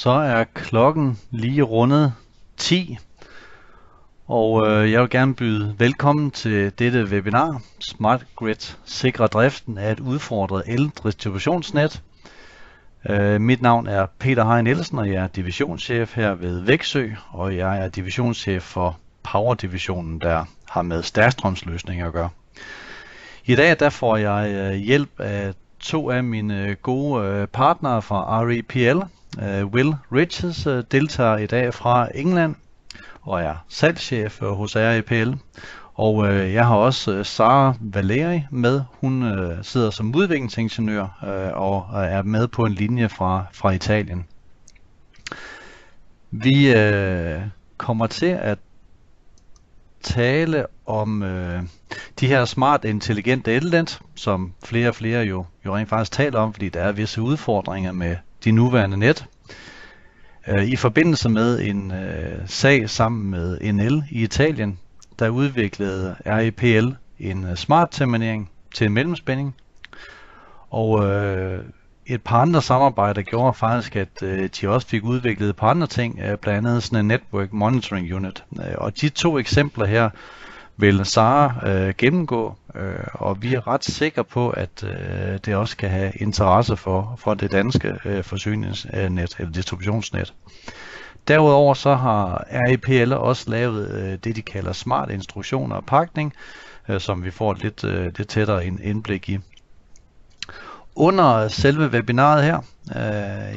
Så er klokken lige rundet 10, og jeg vil gerne byde velkommen til dette webinar. Smart Grid sikrer driften af et udfordret el-distributionsnet. Mit navn er Peter Hein Nielsen, og jeg er divisionschef her ved Wexøe, og jeg er divisionschef for Power-divisionen, der har med stærkstrømsløsninger at gøre. I dag der får jeg hjælp af to af mine gode partnere fra REPL. Will Riches deltager i dag fra England og er salgschef hos REPL. Og jeg har også Sara Valeri med. Hun sidder som udviklingsingeniør og er med på en linje fra Italien. Vi kommer til at tale om de her smart intelligente el-net, som flere og flere jo rent faktisk taler om, fordi der er visse udfordringer med de nuværende net. I forbindelse med en sag sammen med NL i Italien, der udviklede REPL en smart terminering til en mellemspænding, og et par andre samarbejder gjorde faktisk, at de også fik udviklet et par andre ting, blandt andet sådan en Network Monitoring Unit. Og de to eksempler her vil Sara gennemgå, og vi er ret sikre på, at det også kan have interesse for det danske forsyningsnet eller distributionsnet. Derudover så har REPL også lavet det, de kalder smart instruktioner og pakning, som vi får lidt tættere indblik i. Under selve webinaret her,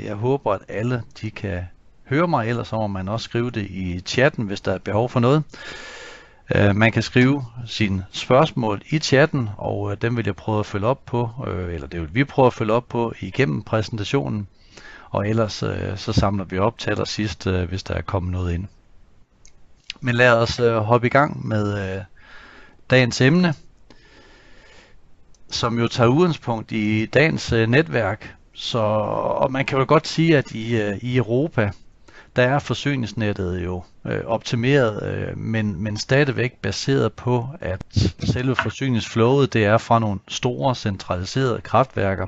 jeg håber, at alle de kan høre mig, ellers så må man også skrive det i chatten, hvis der er behov for noget. Man kan skrive sine spørgsmål i chatten, og dem vil jeg prøve at følge op på, eller det vil vi prøve at følge op på igennem præsentationen. Og ellers så samler vi op til allersidst, hvis der er kommet noget ind. Men lad os hoppe i gang med dagens emne, som jo tager udgangspunkt i dagens netværk. Og man kan jo godt sige, at i Europa, der er forsyningsnettet jo optimeret, men stadigvæk baseret på, at selve forsyningsflowet det er fra nogle store centraliserede kraftværker,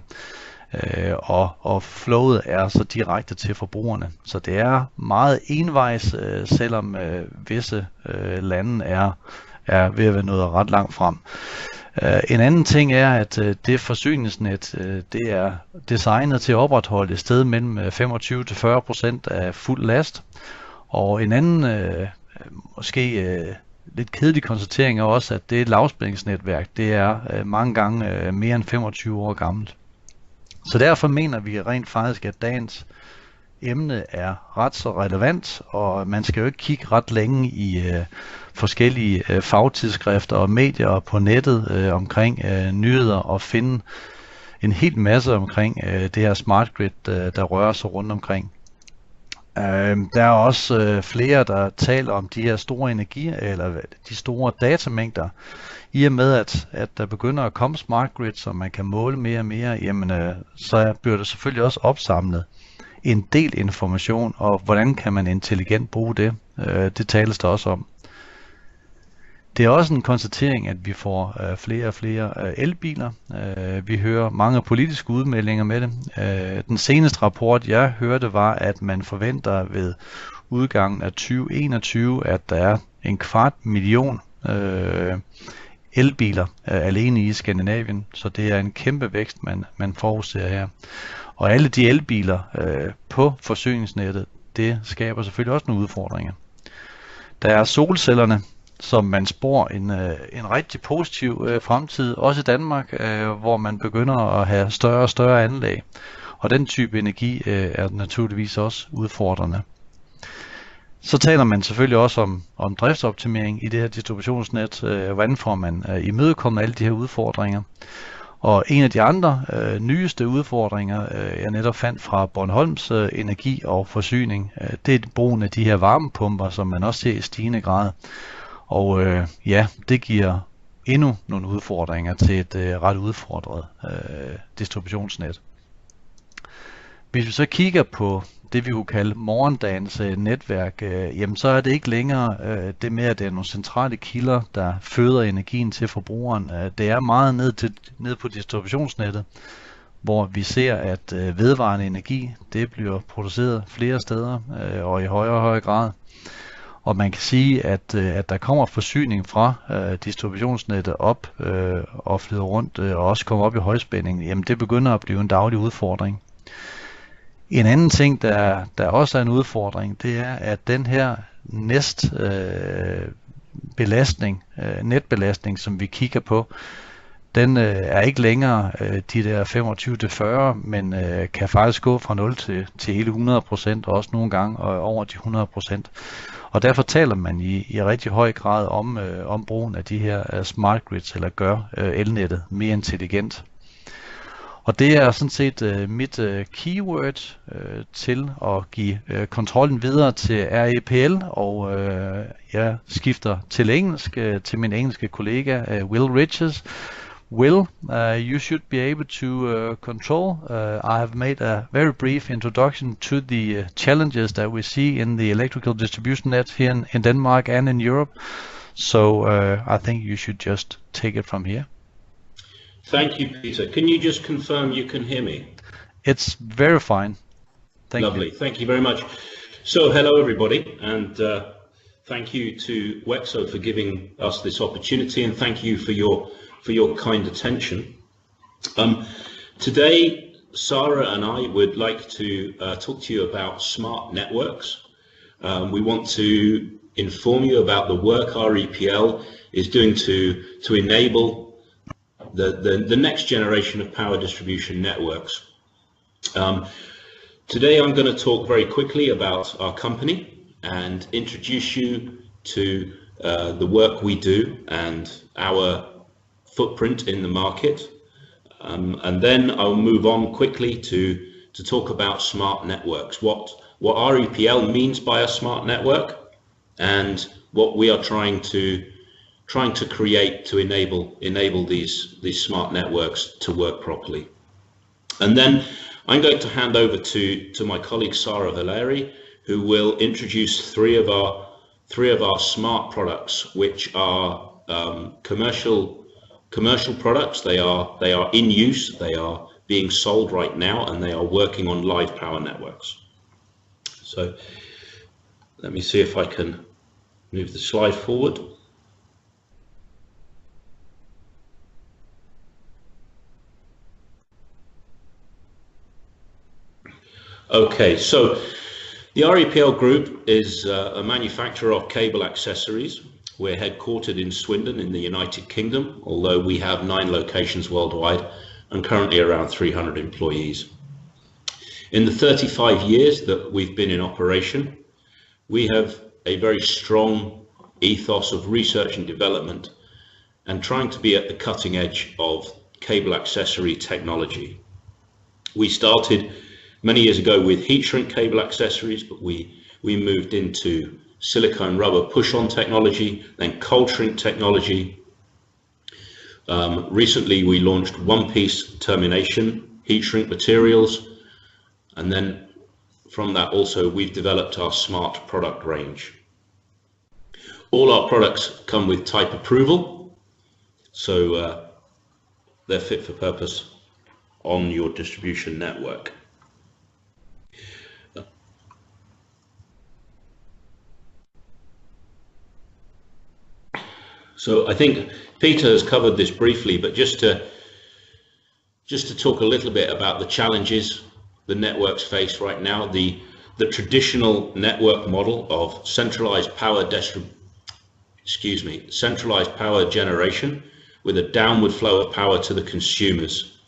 og flowet er så direkte til forbrugerne. Så det er meget envejs, selvom visse lande er ved at være nået ret langt frem. En anden ting er, at det forsyningsnet det er designet til at opretholde et sted mellem 25-40% af fuld last. Og en anden måske lidt kedelig konstatering er også, at det lavspændingsnetværk det er mange gange mere end 25 år gammelt. Så derfor mener vi rent faktisk, at dagens emne er ret så relevant, og man skal jo ikke kigge ret længe i forskellige fagtidsskrifter og medier på nettet omkring nyheder og finde en hel masse omkring det her smart grid, der rører sig rundt omkring. Der er også flere, der taler om de her store eller de store datamængder. I og med, at der begynder at komme smart grid, som man kan måle mere og mere, jamen, så bliver der selvfølgelig også opsamlet en del information, og hvordan kan man intelligent bruge det? Det tales der også om. Det er også en konstatering, at vi får flere og flere elbiler. Vi hører mange politiske udmeldinger med det. Den seneste rapport, jeg hørte, var, at man forventer ved udgangen af 2021, at der er 250.000 elbiler alene i Skandinavien. Så det er en kæmpe vækst, man forudser her. Og alle de elbiler på forsyningsnettet, det skaber selvfølgelig også nogle udfordringer. Der er solcellerne, som man spår en rigtig positiv fremtid, også i Danmark, hvor man begynder at have større og større anlæg. Og den type energi er naturligvis også udfordrende. Så taler man selvfølgelig også om driftsoptimering i det her distributionsnet. Hvordan får man imødekommet alle de her udfordringer? Og en af de andre nyeste udfordringer, jeg netop fandt fra Bornholms energi og forsyning, det er brugen af de her varmepumper, som man også ser i stigende grad. Og det giver endnu nogle udfordringer til et ret udfordret distributionsnet. Hvis vi så kigger på det, vi kunne kalde morgendagens netværk, jamen så er det ikke længere det med, at det er nogle centrale kilder, der føder energien til forbrugeren. Det er meget ned på distributionsnettet, hvor vi ser, at vedvarende energi, det bliver produceret flere steder og i højere og højere grad. Og man kan sige, at der kommer forsyning fra distributionsnettet op og flyder rundt og også kommer op i højspænding. Jamen det begynder at blive en daglig udfordring. En anden ting, der også er en udfordring, det er, at den her netbelastning, som vi kigger på, den er ikke længere de der 25-40, men kan faktisk gå fra 0 til hele 100%, og også nogle gange over de 100%. Og derfor taler man i rigtig høj grad om brugen af de her smart grids, eller gør elnettet mere intelligent. Og det er sådan set mit keyword til at give kontrollen videre til REPL, og jeg skifter til engelsk til min engelske kollega Will Riches. Will, you should be able to control. I have made a very brief introduction to the challenges that we see in the electrical distribution net here in Denmark and in Europe. So I think you should just take it from here. Thank you, Peter. Can you just confirm you can hear me? It's very fine. Lovely. Thank you very much. So hello everybody, and thank you to Wexøe for giving us this opportunity, and thank you for your kind attention. Today, Sarah and I would like to talk to you about smart networks. We want to inform you about the work REPL is doing to enable the next generation of power distribution networks. Today I'm going to talk very quickly about our company and introduce you to the work we do and our footprint in the market, and then I'll move on quickly to talk about smart networks, what REPL means by a smart network, and what we are trying to create to enable these smart networks to work properly. And then I'm going to hand over to my colleague Sarah Valeri, who will introduce three of our smart products, which are commercial products. They are in use, they are being sold right now, and they are working on live power networks. So let me see if I can move the slide forward. Okay, so the REPL Group is a manufacturer of cable accessories. We're headquartered in Swindon in the United Kingdom, although we have 9 locations worldwide and currently around 300 employees. In the 35 years that we've been in operation, we have a very strong ethos of research and development and trying to be at the cutting edge of cable accessory technology. We started many years ago with heat shrink cable accessories, but we moved into silicone rubber push-on technology, then cold shrink technology. Recently we launched one-piece termination heat shrink materials, and then from that also we've developed our smart product range. All our products come with type approval, so they're fit for purpose on your distribution network. So I think Peter has covered this briefly, but just to talk a little bit about the challenges the networks face right now. The traditional network model of centralized power generation with a downward flow of power to the consumers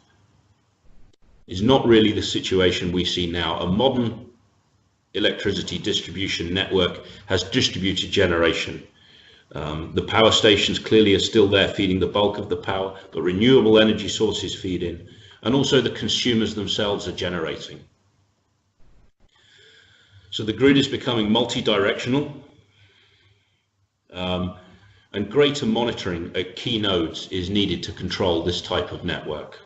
is not really the situation we see now. A modern electricity distribution network has distributed generation. The power stations clearly are still there feeding the bulk of the power, but renewable energy sources feed in, and also the consumers themselves are generating. So the grid is becoming multi-directional, and greater monitoring at key nodes is needed to control this type of network.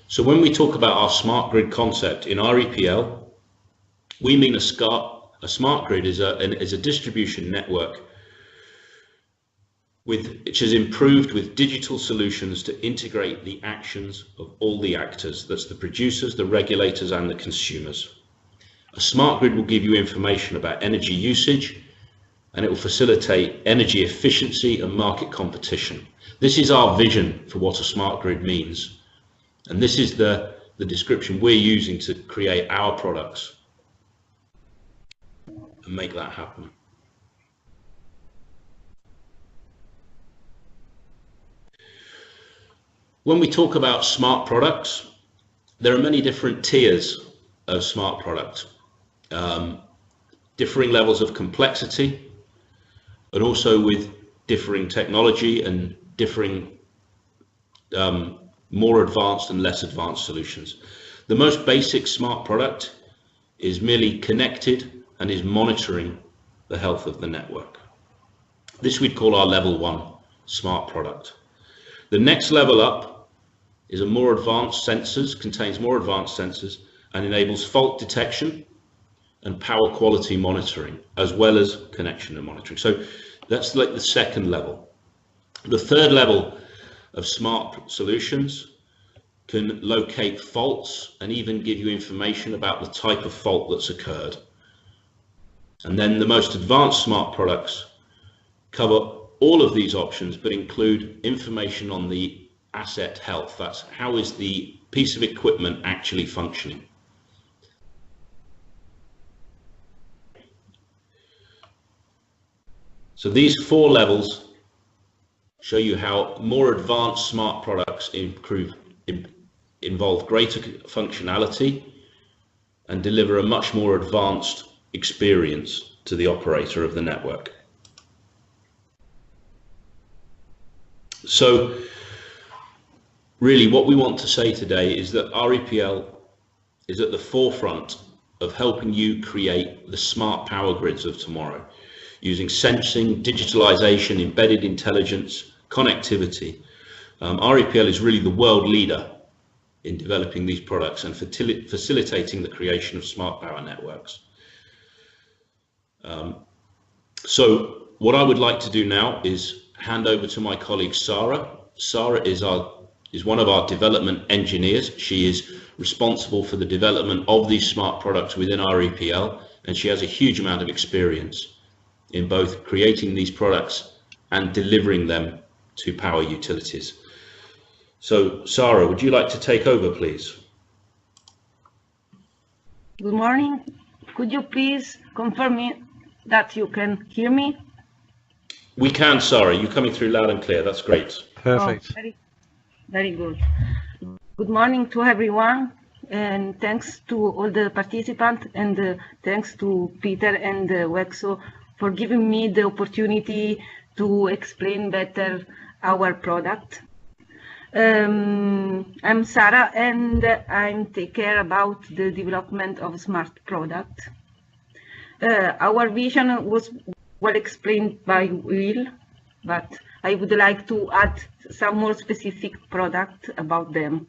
So when we talk about our smart grid concept in REPL, We mean a smart grid is a distribution network which is improved with digital solutions to integrate the actions of all the actors. That's the producers, the regulators, and the consumers. A smart grid will give you information about energy usage, and it will facilitate energy efficiency and market competition. This is our vision for what a smart grid means. And this is the description we're using to create our products and make that happen. When we talk about smart products, there are many different tiers of smart products, differing levels of complexity, and also with differing technology and differing more advanced and less advanced solutions. The most basic smart product is merely connected and is monitoring the health of the network. This we'd call our level 1 smart product. The next level up is a more advanced sensors, contains more advanced sensors, and enables fault detection and power quality monitoring, as well as connection and monitoring. So that's like the second level. The third level of smart solutions can locate faults and even give you information about the type of fault that's occurred. And then the most advanced smart products cover all of these options, but include information on the asset health. That's how is the piece of equipment actually functioning. So these 4 levels show you how more advanced smart products involve greater functionality and deliver a much more advanced experience to the operator of the network. So really what we want to say today is that REPL is at the forefront of helping you create the smart power grids of tomorrow, using sensing, digitalization, embedded intelligence, connectivity. REPL is really the world leader in developing these products and facilitating the creation of smart power networks. So what I would like to do now is hand over to my colleague Sarah. Sarah is one of our development engineers. She is responsible for the development of these smart products within REPL, and she has a huge amount of experience in both creating these products and delivering them to power utilities. So Sarah, would you like to take over, please? Good morning. Could you please confirm me that you can hear me? We can, Sarah. You're coming through loud and clear. That's great. Perfect. Oh, very good. Good morning to everyone, and thanks to all the participants, and thanks to Peter and Wexøe for giving me the opportunity to explain better our product. I'm Sarah, and I take care about the development of smart product. Our vision was well explained by Will, but I would like to add some more specific product about them.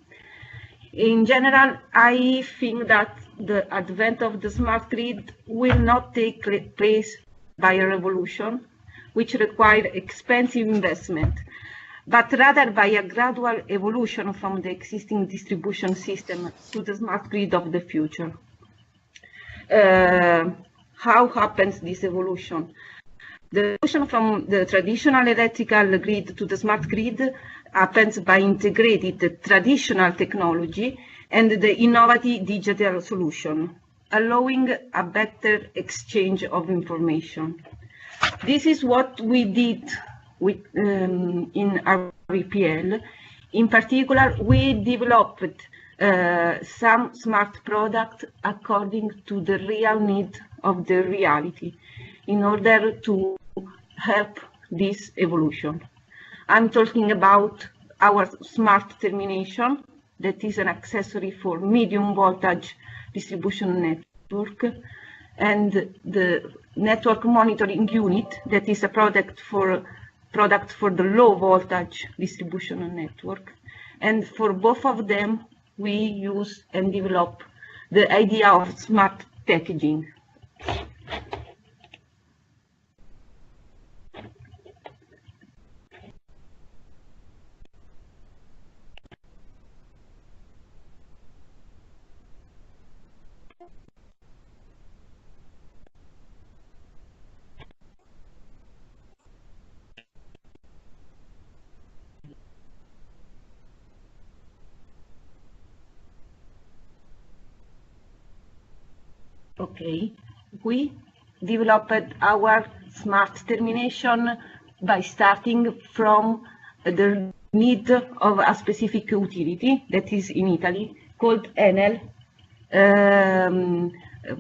In general, I think that the advent of the smart grid will not take place by a revolution, which require expensive investment, but rather by a gradual evolution from the existing distribution system to the smart grid of the future. How happens this evolution? The evolution from the traditional electrical grid to the smart grid happens by integrating the traditional technology and the innovative digital solution, allowing a better exchange of information. This is what we did with, in REPL. In particular, we developed some smart products according to the real need of the reality in order to help this evolution. I'm talking about our smart termination, that is an accessory for medium voltage distribution network, and the network monitoring unit, that is a product for the low voltage distribution network. And for both of them, we use and develop the idea of smart packaging. Okay, we developed our smart termination by starting from the need of a specific utility that is in Italy called Enel,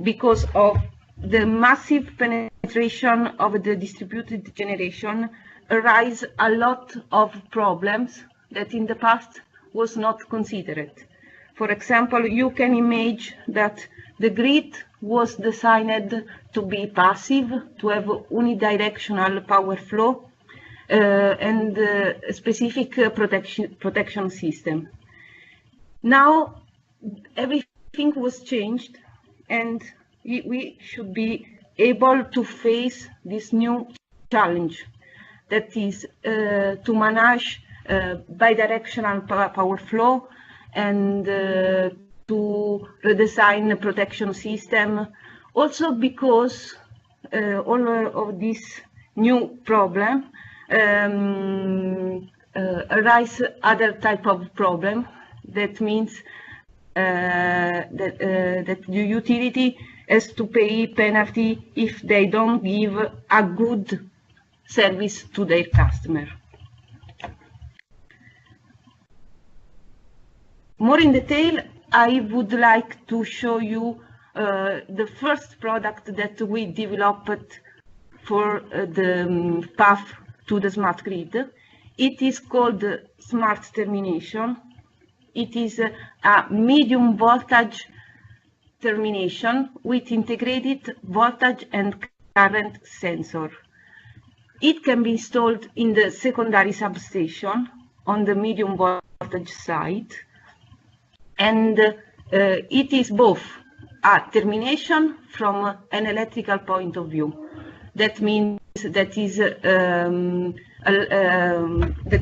because of the massive penetration of the distributed generation arise a lot of problems that in the past was not considered. For example, you can imagine that the grid was designed to be passive, to have unidirectional power flow, and a specific protection system. Now everything was changed, and we should be able to face this new challenge, that is to manage bidirectional power flow and to redesign the protection system. Also because all of this new problem arise other type of problem. That means that the utility has to pay penalty if they don't give a good service to their customer. More in detail, I would like to show you the first product that we developed for the path to the smart grid. It is called Smart Termination. It is a medium voltage termination with integrated voltage and current sensor. It can be installed in the secondary substation on the medium voltage side. And it is both a termination from an electrical point of view. That means that is the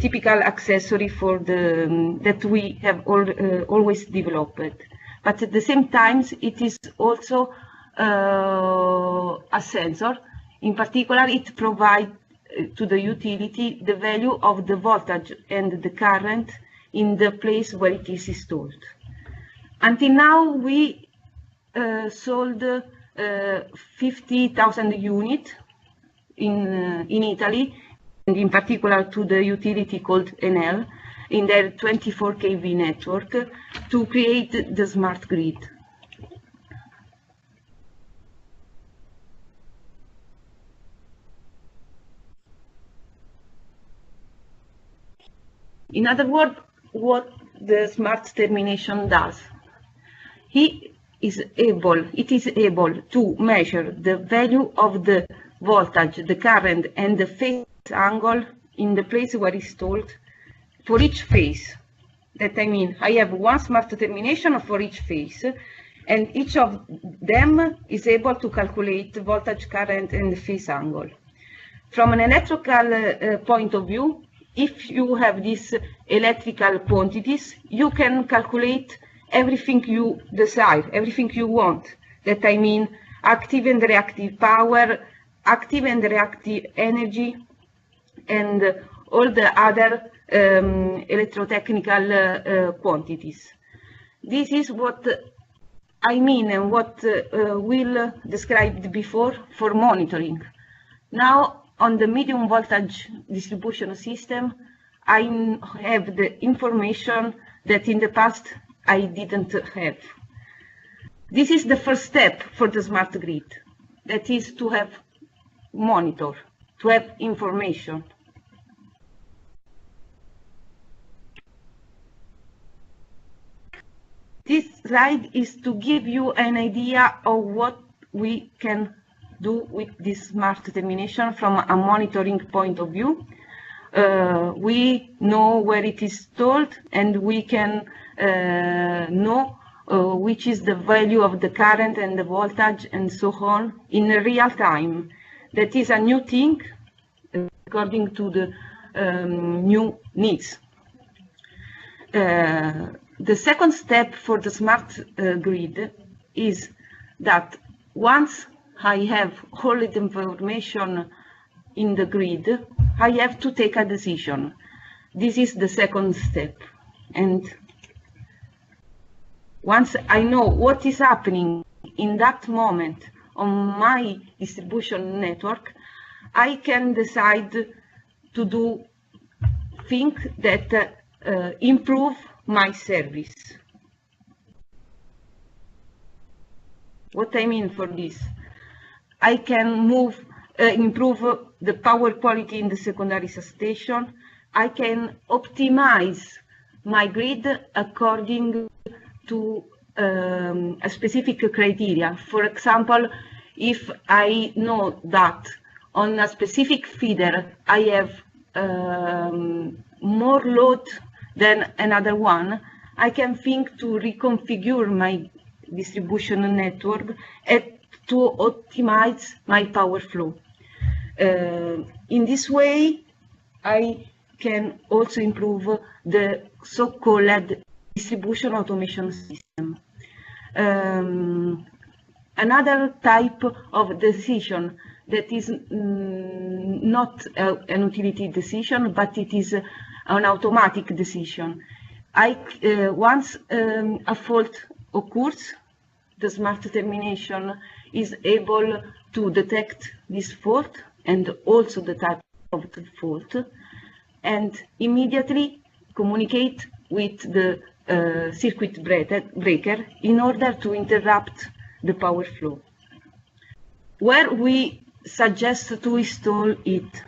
typical accessory for that we have always developed. But at the same time, it is also a sensor. In particular, it provides to the utility the value of the voltage and the current in the place where it is installed. Until now, we sold 50,000 units in Italy, and in particular to the utility called Enel, in their 24 kV network, to create the smart grid. In other words, what the smart termination does. It is able to measure the value of the voltage, the current, and the phase angle in the place where it's installed for each phase. That I mean, I have one smart termination for each phase, and each of them is able to calculate the voltage, current, and the phase angle. From an electrical point of view, if you have these electrical quantities, you can calculate everything you desire, everything you want. That I mean, active and reactive power, active and reactive energy, and all the other electrotechnical quantities. This is what I mean and what Will described before for monitoring. Now, on the medium voltage distribution system, I have the information that in the past I didn't have. This is the first step for the smart grid. That is to have monitor, to have information. This slide is to give you an idea of what we can do with this smart termination from a monitoring point of view. We know where it is stored, and we can know which is the value of the current and the voltage and so on in real time. That is a new thing according to the new needs. The second step for the smart grid is that once I have all the information in the grid, I have to take a decision. This is the second step. And once I know what is happening in that moment on my distribution network, I can decide to do things that improve my service. What I mean for this? I can improve the power quality in the secondary substation. I can optimize my grid according to a specific criteria. For example, if I know that on a specific feeder I have more load than another one, I can think to reconfigure my distribution network and to optimize my power flow. In this way, I can also improve the so-called distribution automation system. Another type of decision that is not an utility decision, but it is an automatic decision. Once a fault occurs, the smart termination is able to detect this fault and also the type of the fault, and immediately communicate with the circuit breaker in order to interrupt the power flow. Where we suggest to install it.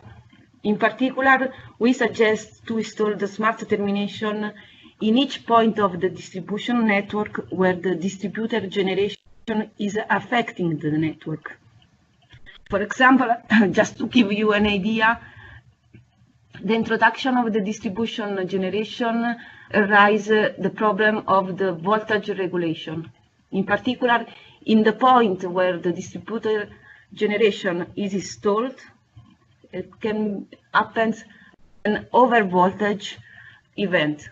In particular, we suggest to install the smart termination in each point of the distribution network where the distributed generation is affecting the network. For example, just to give you an idea, the introduction of the distribution generation raises the problem of the voltage regulation. In particular, in the point where the distributed generation is installed, it can happen an overvoltage event.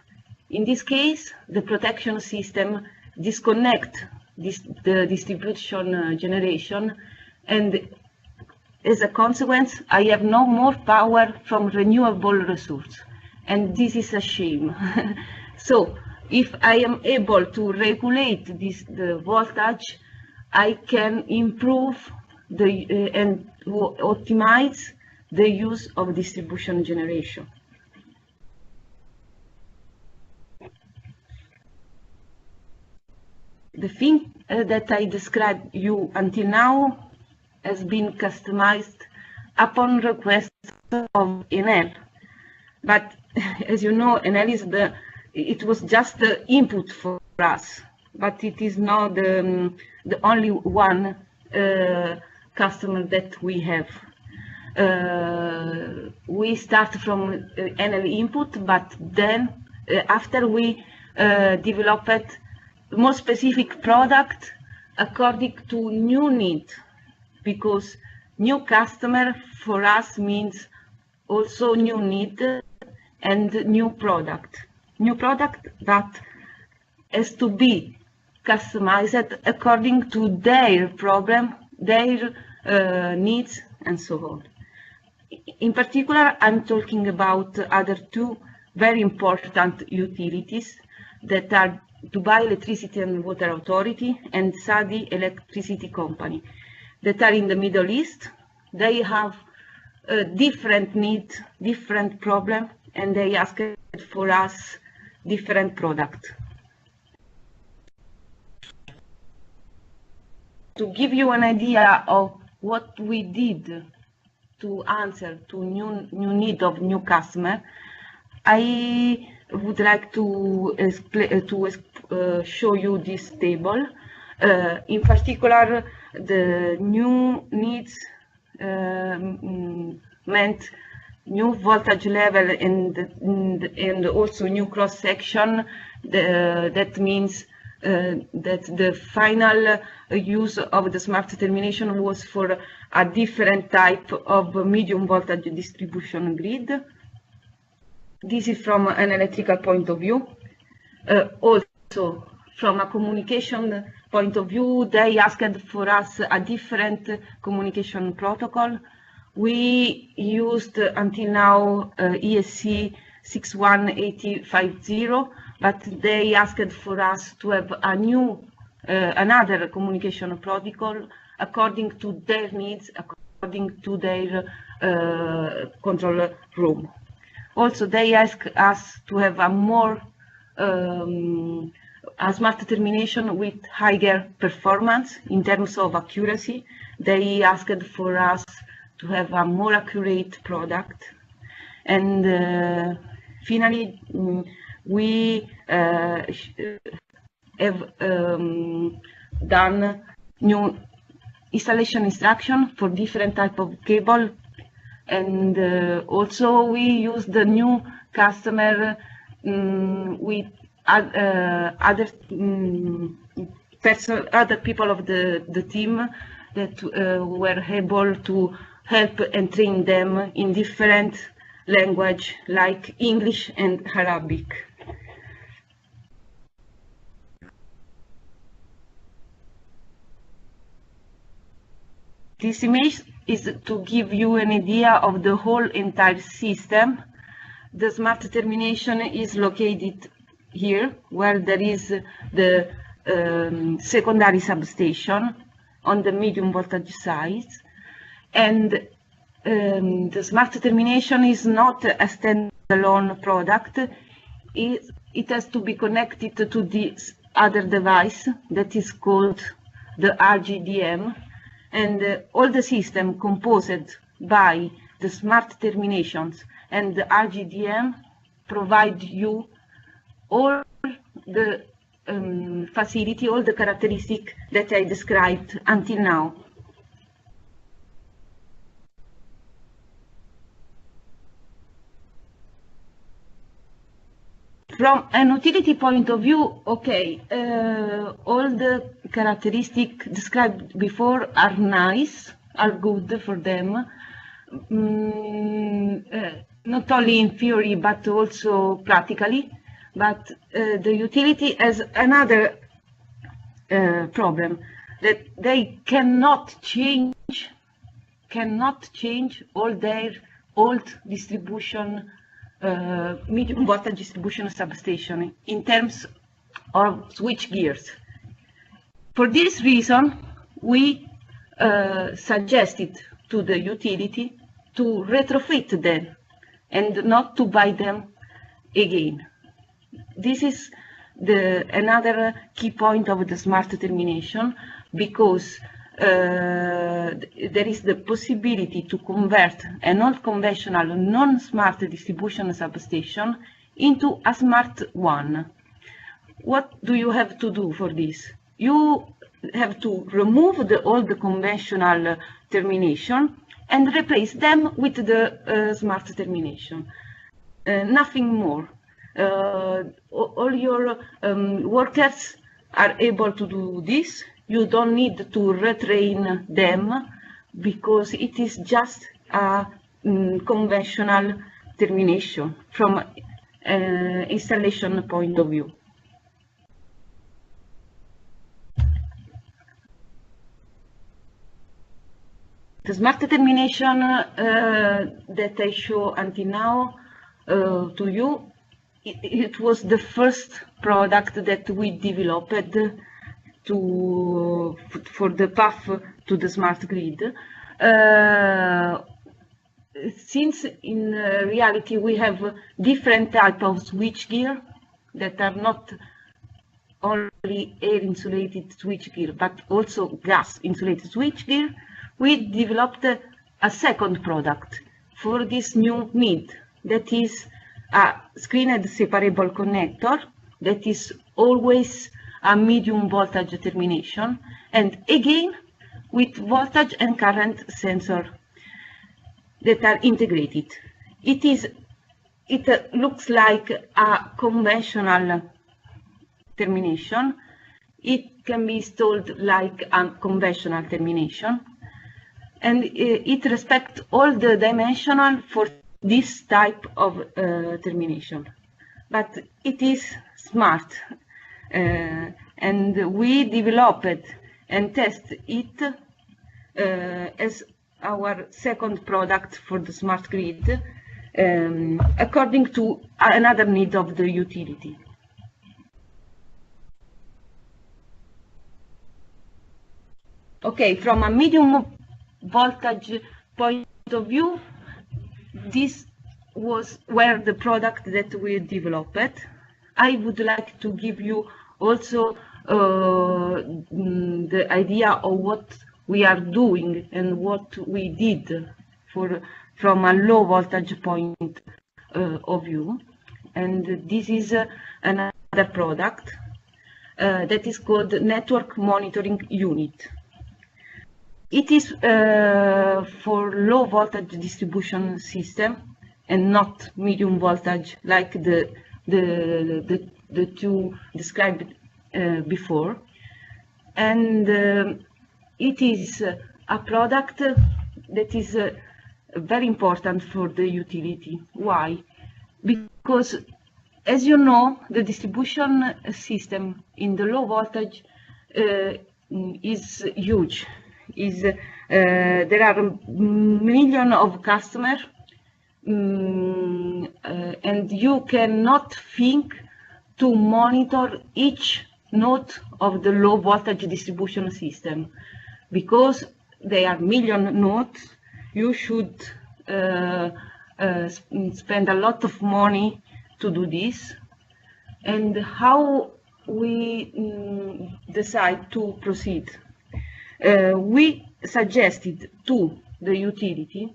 In this case, the protection system disconnects the distribution generation, and as a consequence, I have no more power from renewable resource, and this is a shame. So, if I am able to regulate the voltage, I can improve and optimize the use of distribution generation. The thing that I described you until now has been customized upon request of Enel. But as you know, Enel it was just the input for us, but it is not the only one customer that we have. We start from Enel input, but then after we developed more specific product according to new need, because new customer for us means also new need and new product. New product that has to be customized according to their problem, their needs, and so on. In particular, I'm talking about other two very important utilities that are Dubai Electricity and Water Authority and Saudi Electricity Company that are in the Middle East. They have different needs, different problems, and they ask for us different product. To give you an idea of what we did to answer to new need of new customer, I would like to show you this table. In particular, the new needs meant new voltage level and also new cross section. That means that the final use of the smart termination was for a different type of medium voltage distribution grid. This is from an electrical point of view. Also, from a communication point of view, they asked for us a different communication protocol. We used until now ESC 618050, but they asked for us to have a new, another communication protocol according to their needs, according to their control room. Also, they asked us to have a more a smart termination with higher performance in terms of accuracy. They asked for us to have a more accurate product. And finally, we have done new installation instruction for different type of cable. And also we use the new customer with other people of the team that were able to help and train them in different language like English and Arabic. This image is to give you an idea of the whole entire system. The smart termination is located here, where there is the secondary substation on the medium voltage side. And the smart termination is not a standalone product. It has to be connected to this other device that is called the RGDM. And all the system composed by the smart terminations and the RGDM provide you all the facility, all the characteristics that I described until now. From an utility point of view, okay, all the characteristics described before are nice, are good for them, not only in theory but also practically. But the utility has another problem, that they cannot change all their old distribution medium voltage distribution substation in terms of switch gears. For this reason, we suggested to the utility to retrofit them and not to buy them again. This is another key point of the smart termination, because there is the possibility to convert a non-conventional, non-smart distribution substation into a smart one. What do you have to do for this? You have to remove the old conventional termination and replace them with the smart termination. Nothing more. All your workers are able to do this. You don't need to retrain them, because it is just a conventional termination from an installation point of view. The smart termination that I show until now to you, it was the first product that we developed for the path to the smart grid. Since in reality we have different types of switchgear that are not only air insulated switchgear but also gas insulated switchgear, we developed a second product for this new need, that is a screened separable connector that is always a medium voltage termination, and again with voltage and current sensor that are integrated. It looks like a conventional termination, it can be installed like a conventional termination, and it respects all the dimensional for this type of termination. But it is smart, and we developed and test it as our second product for the smart grid, according to another need of the utility. Okay, from a medium voltage point of view, this were the product that we developed. I would like to give you also the idea of what we are doing and what we did from a low voltage point of view. And this is another product that is called Network Monitoring Unit. It is for low voltage distribution system and not medium voltage like the two described before. And it is a product that is very important for the utility. Why? Because, as you know, the distribution system in the low voltage is huge. There are millions of customers, and you cannot think to monitor each node of the low voltage distribution system, because there are million nodes. You should spend a lot of money to do this. And how we decide to proceed? We suggested to the utility,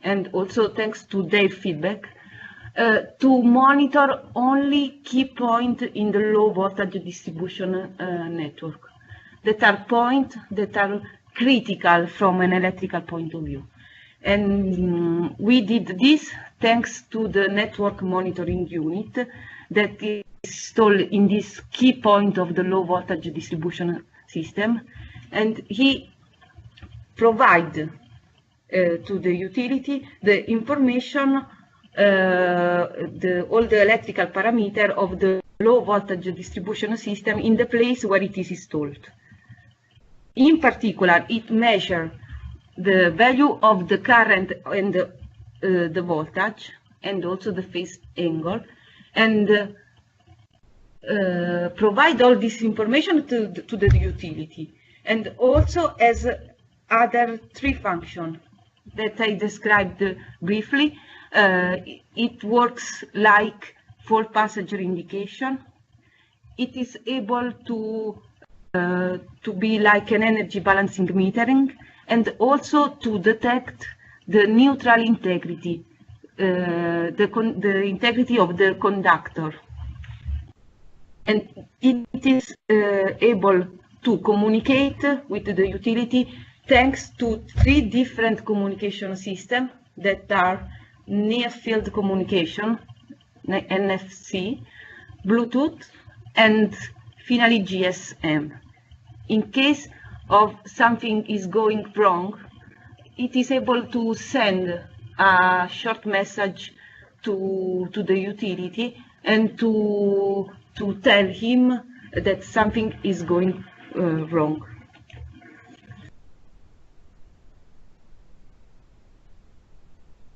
and also thanks to their feedback, to monitor only key points in the low voltage distribution network, that are points that are critical from an electrical point of view. And we did this thanks to the network monitoring unit that is installed in this key point of the low voltage distribution system, and he provides to the utility the information, all the electrical parameter of the low voltage distribution system in the place where it is installed. In particular, it measures the value of the current and the voltage, and also the phase angle, and provide all this information to the utility. And also as other three functions that I described briefly. It works like for passenger indication. It is able to be like an energy balancing metering, and also to detect the neutral integrity, the integrity of the conductor. And it is able to communicate with the utility thanks to 3 different communication systems that are near field communication, NFC, Bluetooth, and finally GSM. In case of something is going wrong, it is able to send a short message to the utility and to tell him that something is going wrong.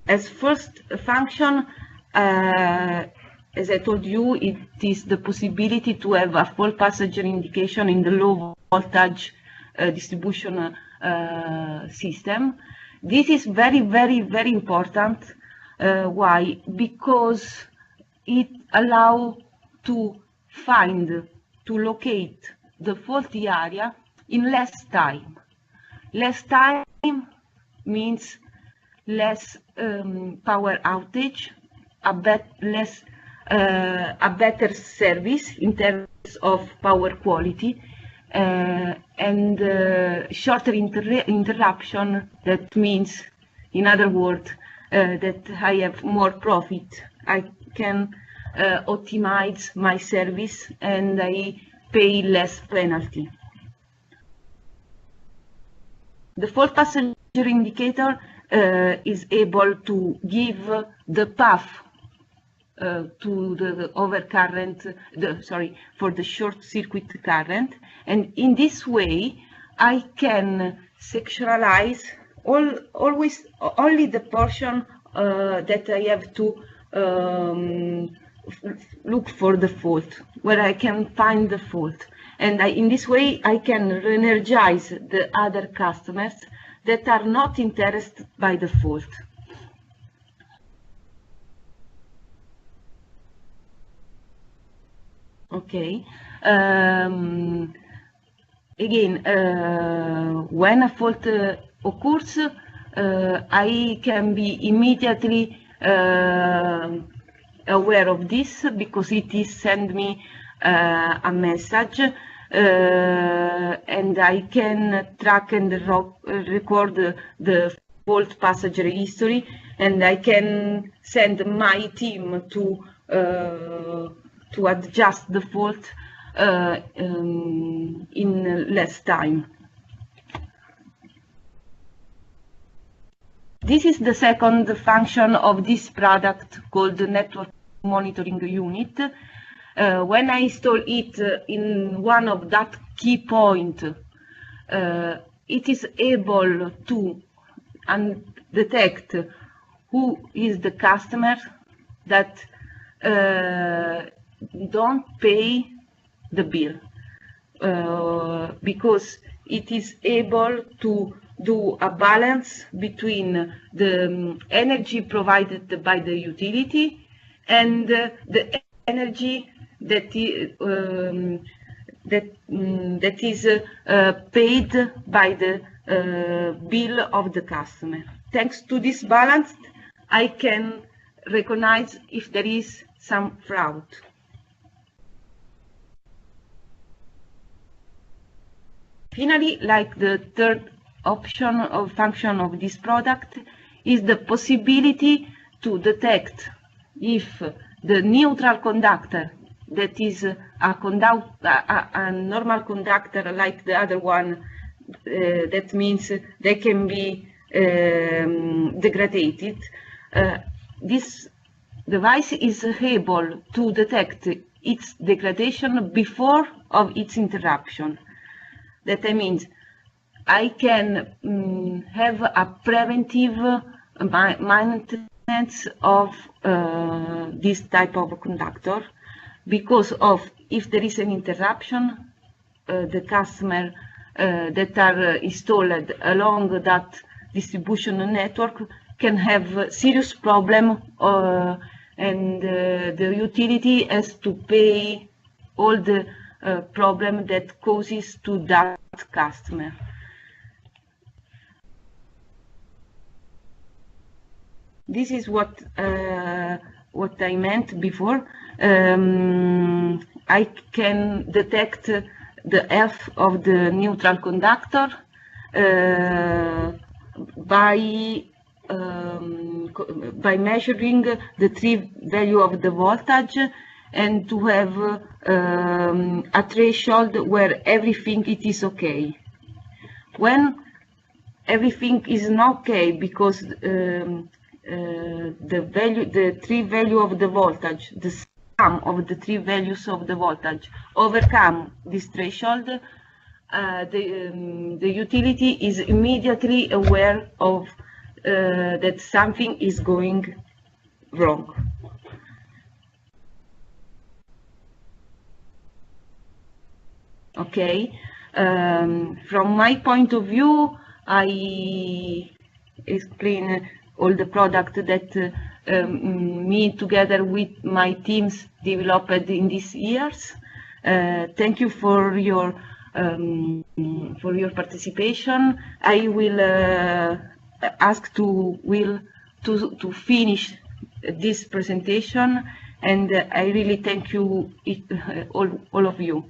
As first function, as I told you, it is the possibility to have a full passenger indication in the low voltage distribution system. This is very, very, very important. Why? Because it allows to find, to locate the faulty area in less time. Less time means less power outage, a better service in terms of power quality, and shorter interruption. That means, in other words, that I have more profit. I can optimize my service, and I pay less penalty. The fault passenger indicator is able to give the path to the overcurrent, for the short circuit current, and in this way I can sectionalize always only the portion that I have to look for the fault, where I can find the fault, and in this way I can re-energize the other customers that are not interested by the fault. Okay. Again, when a fault occurs, I can be immediately aware of this because it is send me a message, and I can track and record the fault passenger history, and I can send my team to adjust the fault in less time. This is the second function of this product called the network monitoring unit. When I install it in one of that key point, it is able to detect who is the customer that don't pay the bill, because it is able to do a balance between the energy provided by the utility and the energy that is paid by the bill of the customer. Thanks to this balance, I can recognize if there is some fraud. Finally, like the third option or function of this product is the possibility to detect if the neutral conductor, that is a normal conductor like the other one, that means they can be degraded. This device is able to detect its degradation before of its interruption. That means I can have a preventive maintenance of this type of conductor, because of if there is an interruption, the customer that are installed along that distribution network can have serious problem, and the utility has to pay all the problem that causes to that customer. This is what I meant before. I can detect the health of the neutral conductor by measuring the true value of the voltage, and to have a threshold where everything it is okay. When everything is not okay because the true value of the voltage, the sum of the three values of the voltage overcome this threshold, the utility is immediately aware of that something is going wrong. Okay, from my point of view, I explain all the product that me together with my teams developed in these years. Thank you for your participation. I will ask to Will to finish this presentation, and I really thank you all of you.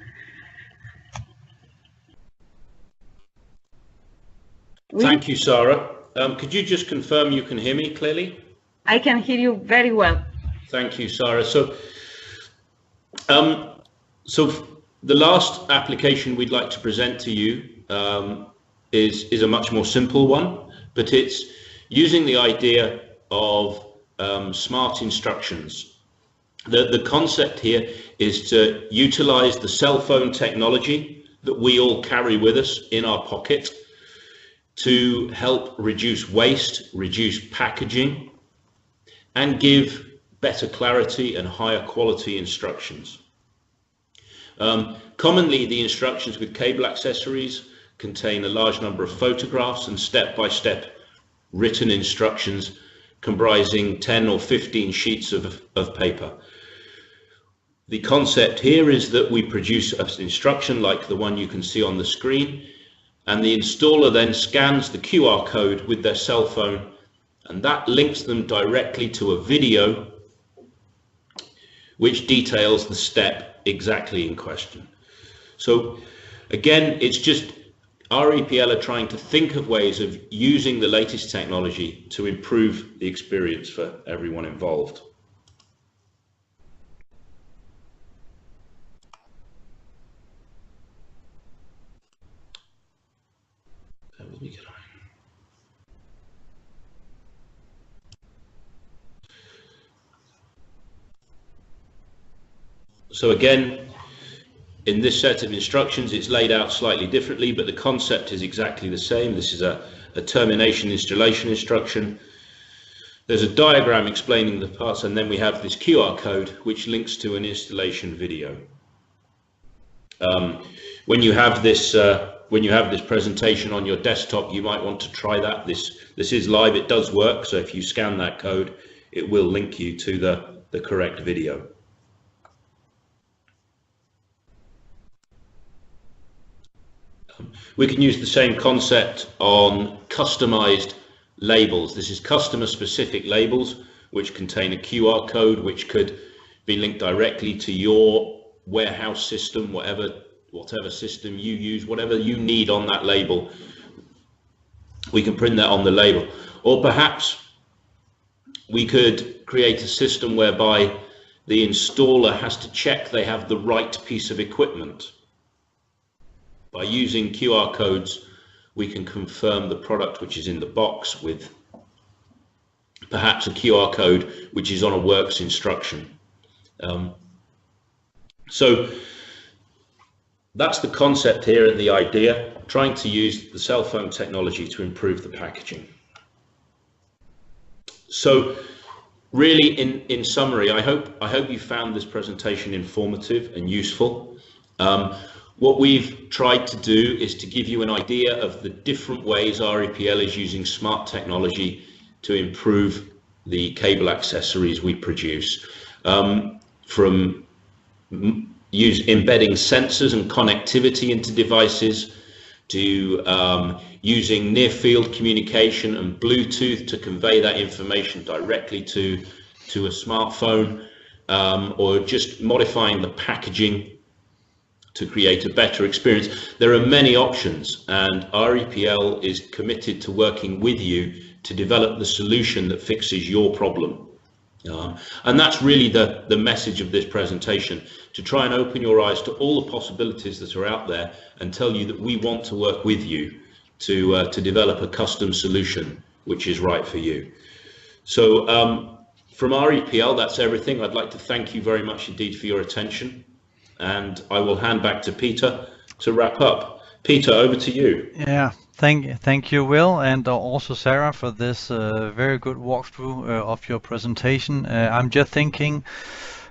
Thank you, Sarah. Could you just confirm you can hear me clearly? I can hear you very well. Thank you, Sarah. So The last application we'd like to present to you is a much more simple one, but it's using the idea of smart instructions. The concept here is to utilize the cell phone technology that we all carry with us in our pocket to help reduce waste, reduce packaging, and give better clarity and higher quality instructions. Commonly, the instructions with cable accessories contain a large number of photographs and step-by-step written instructions comprising 10 or 15 sheets of paper. The concept here is that we produce an instruction like the one you can see on the screen, and the installer then scans the QR code with their cell phone, and that links them directly to a video which details the step exactly in question. So again, it's just REPL are trying to think of ways of using the latest technology to improve the experience for everyone involved. So again, in this set of instructions, it's laid out slightly differently, but the concept is exactly the same. This is a termination installation instruction. There's a diagram explaining the parts, and then we have this QR code which links to an installation video. When you have this presentation on your desktop, you might want to try that. This is live. It does work. So if you scan that code, it will link you to the correct video. We can use the same concept on customized labels. This is customer specific labels which contain a QR code which could be linked directly to your warehouse system, whatever system you use, whatever you need on that label. We can print that on the label. Or perhaps we could create a system whereby the installer has to check they have the right piece of equipment. By using QR codes, we can confirm the product which is in the box with perhaps a QR code which is on a works instruction. So that's the concept here and the idea, trying to use the cell phone technology to improve the packaging. So really, in summary, I hope you found this presentation informative and useful. What we've tried to do is to give you an idea of the different ways REPL is using smart technology to improve the cable accessories we produce, from embedding sensors and connectivity into devices, to using near-field communication and Bluetooth to convey that information directly to a smartphone, or just modifying the packaging to create a better experience. There are many options, and REPL is committed to working with you to develop the solution that fixes your problem. And that's really the message of this presentation, to try and open your eyes to all the possibilities that are out there and tell you that we want to work with you to develop a custom solution which is right for you. So from REPL, that's everything. I'd like to thank you very much indeed for your attention, and I will hand back to Peter to wrap up. Peter, over to you. Yeah, thank you, Will, and also Sarah, for this very good walkthrough of your presentation. I'm just thinking,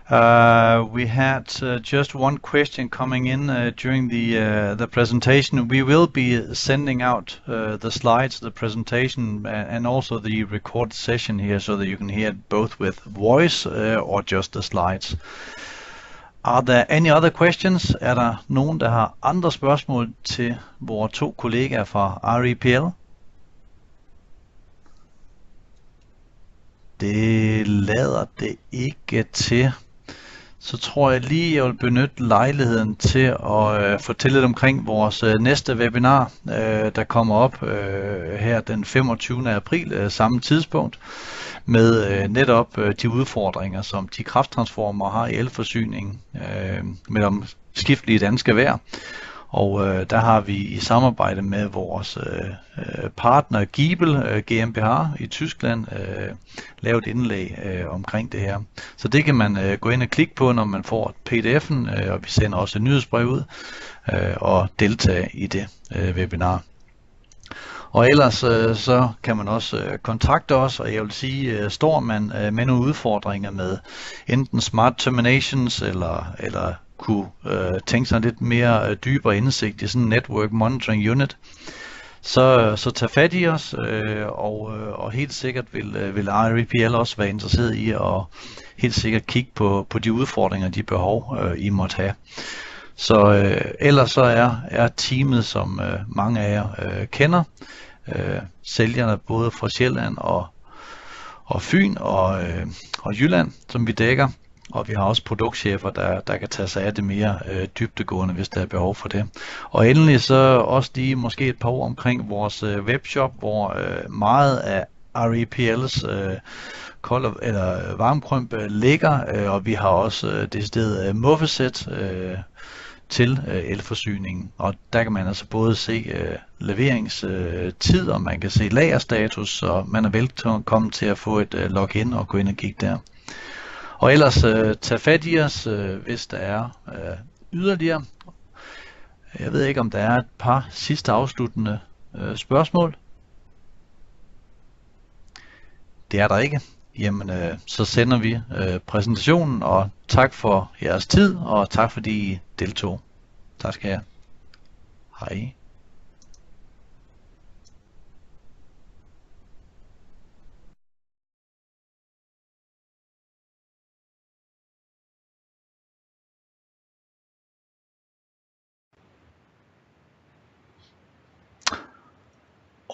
we had just one question coming in during the presentation. We will be sending out the slides, the presentation, and also the recorded session here, so that you can hear it both with voice or just the slides. Are there any other questions? Er der nogen, der har andre spørgsmål til vores to kollegaer fra REPL? Det lader det ikke til. Så tror jeg lige, jeg vil benytte lejligheden til at fortælle lidt omkring vores næste webinar, der kommer op her den 25. april, samme tidspunkt, med netop de udfordringer, som de krafttransformer har i elforsyningen, med skiftelige danske vejr. Og der har vi i samarbejde med vores partner Giebel GmbH i Tyskland lavet indlæg omkring det her. Så det kan man gå ind og klikke på, når man får pdf'en, og vi sender også et nyhedsbrev ud og deltage i det webinar. Og ellers så kan man også kontakte os, og jeg vil sige, står man med nogle udfordringer med enten smart terminations eller kunne tænke sig lidt mere dybere indsigt i sådan en network monitoring unit, så tag fat i os, og helt sikkert vil REPL også være interesseret i at helt sikkert kigge på de udfordringer, de behov, I måtte have. Så ellers så er teamet, som mange af jer kender, sælgerne både fra Sjælland og Fyn og Jylland, som vi dækker. Og vi har også produktchefer, der kan tage sig af det mere dybdegående, hvis der er behov for det. Og endelig så også lige måske et par ord omkring vores webshop, hvor meget af REPL's eller varmekrymp ligger, og vi har også det sted muffesæt til elforsyningen. Og der kan man altså både se leveringstid, og man kan se lagerstatus, så man er velkommen til at få et login og gå ind og kigge der. Og ellers tag fat i os, hvis der er yderligere. Jeg ved ikke, om der er et par sidste afsluttende spørgsmål. Det er der ikke. Jamen, så sender vi præsentationen, og tak for jeres tid, og tak fordi I deltog. Tak skal I have. Hej.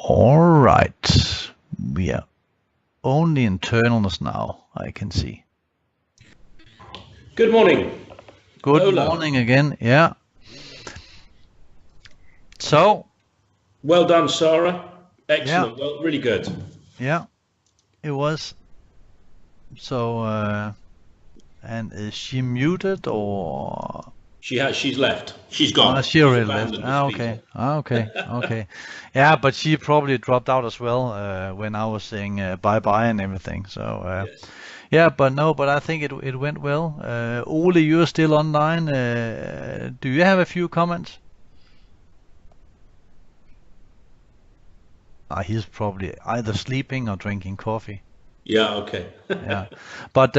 All right, we are only internals now, I can see. Good morning. Good Ola. morning again, yeah. So. Well done, Sarah. Excellent, Yeah. well, really good. Yeah, it was. So, and is she muted or? She's left. She's gone. She already She's left. abandoned the Okay. Okay. Yeah, but she probably dropped out as well when I was saying bye-bye and everything. So, Yes. yeah, but I think it went well. Ole, you're still online. Do you have a few comments? He's probably either sleeping or drinking coffee. Yeah, okay. Yeah, but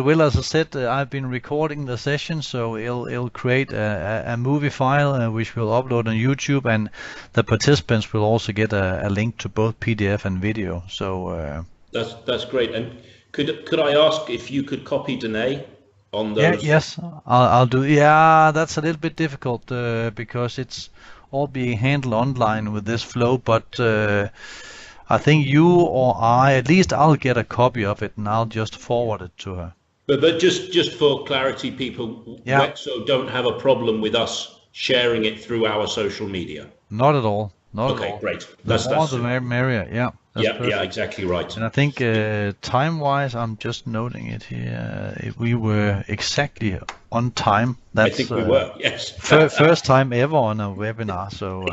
Will, as I said, I've been recording the session, so it'll create a movie file which we'll upload on YouTube, and the participants will also get a link to both PDF and video. So That's great. And could I ask if you could copy Danae on those? yes, I'll do. Yeah, that's a little bit difficult because it's all being handled online with this flow, but I think you or at least I'll get a copy of it and I'll just forward it to her. But just for clarity, people, Yeah. Wexøe don't have a problem with us sharing it through our social media. Not at all. Not at Okay, all. great. The more the merrier. Yeah. That's Yeah, perfect. exactly right. And I think time-wise, I'm just noting it here. We were exactly on time. I think we were, yes. First time ever on a webinar. So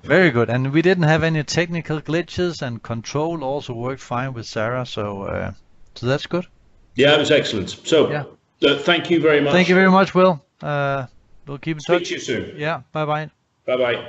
very good. And we didn't have any technical glitches, and control also worked fine with Sarah. So that's good. Yeah, it was excellent. So Yeah. Thank you very much. Thank you very much, Will. We'll keep in Speak touch. to you soon. Yeah. Bye bye. Bye bye.